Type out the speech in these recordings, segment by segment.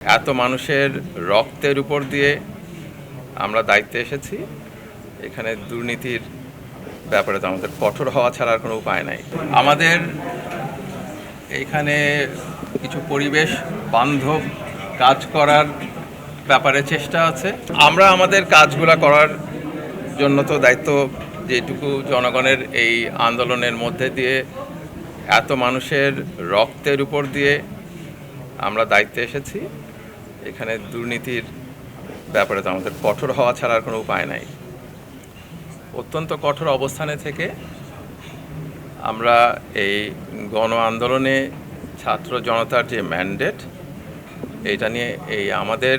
এত মানুষের রক্তের উপর দিয়ে আমরা দায়িত্বে এসেছি। এখানে দুর্নীতির ব্যাপারে তো আমাদের কঠোর হওয়া ছাড়া আর কোনো উপায় নাই। আমাদের এইখানে কিছু পরিবেশ বান্ধব কাজ করার ব্যাপারে চেষ্টা আছে। আমরা আমাদের কাজগুলো করার জন্য তো দায়িত্ব, যেটুকু জনগণের এই আন্দোলনের মধ্যে দিয়ে এত মানুষের রক্তের উপর দিয়ে আমরা দায়িত্বে এসেছি। এখানে দুর্নীতির ব্যাপারে তো আমাদের কঠোর হওয়া ছাড়া আর কোনো উপায় নাই। অত্যন্ত কঠোর অবস্থানে থেকে আমরা এই গণ আন্দোলনে ছাত্র জনতার যে ম্যান্ডেট, এটা নিয়ে এই আমাদের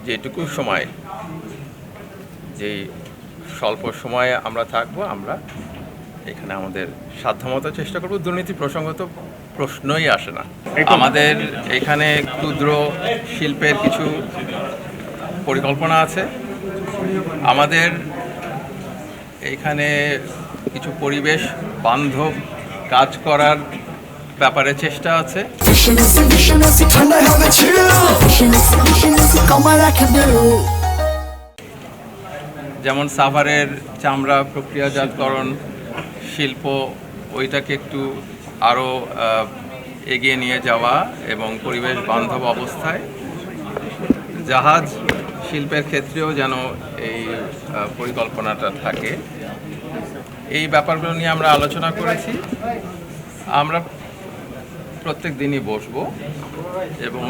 যেটুকু সময়, যেই স্বল্প সময়ে আমরা থাকবো, আমরা এখানে আমাদের সাধ্যমতো চেষ্টা করব। দুর্নীতি প্রসঙ্গত প্রশ্নই আসে না। আমাদের এখানে ক্ষুদ্র শিল্পের কিছু পরিকল্পনা আছে। আমাদের এইখানে কিছু পরিবেশ বান্ধব কাজ করার ব্যাপারে চেষ্টা আছে। যেমন সাভারের চামড়া প্রক্রিয়াজাতকরণ শিল্প, ওইটাকে একটু আরও এগিয়ে নিয়ে যাওয়া এবং পরিবেশ বান্ধব অবস্থায় জাহাজ শিল্পের ক্ষেত্রেও যেন এই পরিকল্পনাটা থাকে। এই ব্যাপারগুলো নিয়ে আমরা আলোচনা করেছি। আমরা প্রত্যেক দিনই বসবো এবং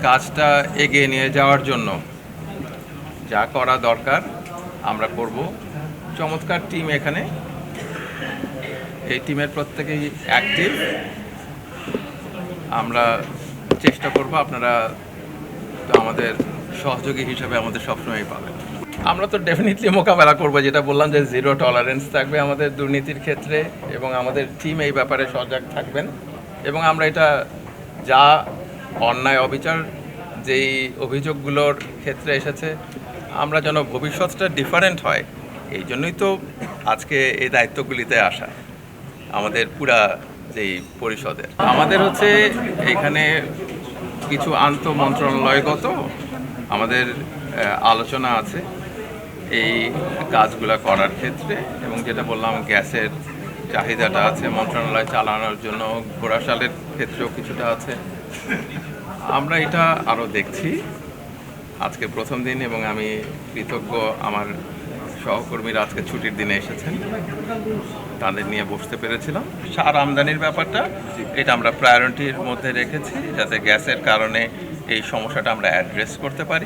কাজটা এগিয়ে নিয়ে যাওয়ার জন্য যা করা দরকার আমরা করব। চমৎকার টিম এখানে, এই টিমের প্রত্যেকেই অ্যাক্টিভ। আমরা চেষ্টা করব, আপনারা আমাদের সহযোগী হিসাবে আমাদের সবসময়ই পাবেন। আমরা তো ডেফিনেটলি মোকাবেলা করব, যেটা বললাম যে জিরো টলারেন্স থাকবে আমাদের দুর্নীতির ক্ষেত্রে, এবং আমাদের টিম এই ব্যাপারে সজাগ থাকবেন। এবং আমরা এটা যা অন্যায় অবিচার যেই অভিযোগগুলোর ক্ষেত্রে এসেছে, আমরা যেন ভবিষ্যৎটা ডিফারেন্ট হয়, এই জন্যই তো আজকে এই দায়িত্বগুলিতে আসা আমাদের পুরা যেই পরিষদের। আমাদের হচ্ছে এখানে কিছু আন্তঃমন্ত্রণালয়গত আমাদের আলোচনা আছে এই কাজগুলো করার ক্ষেত্রে, এবং যেটা বললাম গ্যাসের চাহিদাটা আছে মন্ত্রণালয় চালানোর জন্য, ঘোড়াশালের ক্ষেত্রেও কিছুটা আছে। আমরা এটা আরও দেখছি। আজকে প্রথম দিন এবং আমি কৃতজ্ঞ আমার সহকর্মীরা আজকে ছুটির দিনে এসেছেন, তাদের নিয়ে বসতে পেরেছিলাম। সার আমদানির ব্যাপারটা এটা আমরা প্রায়োরিটির মধ্যে রেখেছি, যাতে গ্যাসের কারণে এই সমস্যাটা আমরা অ্যাড্রেস করতে পারি।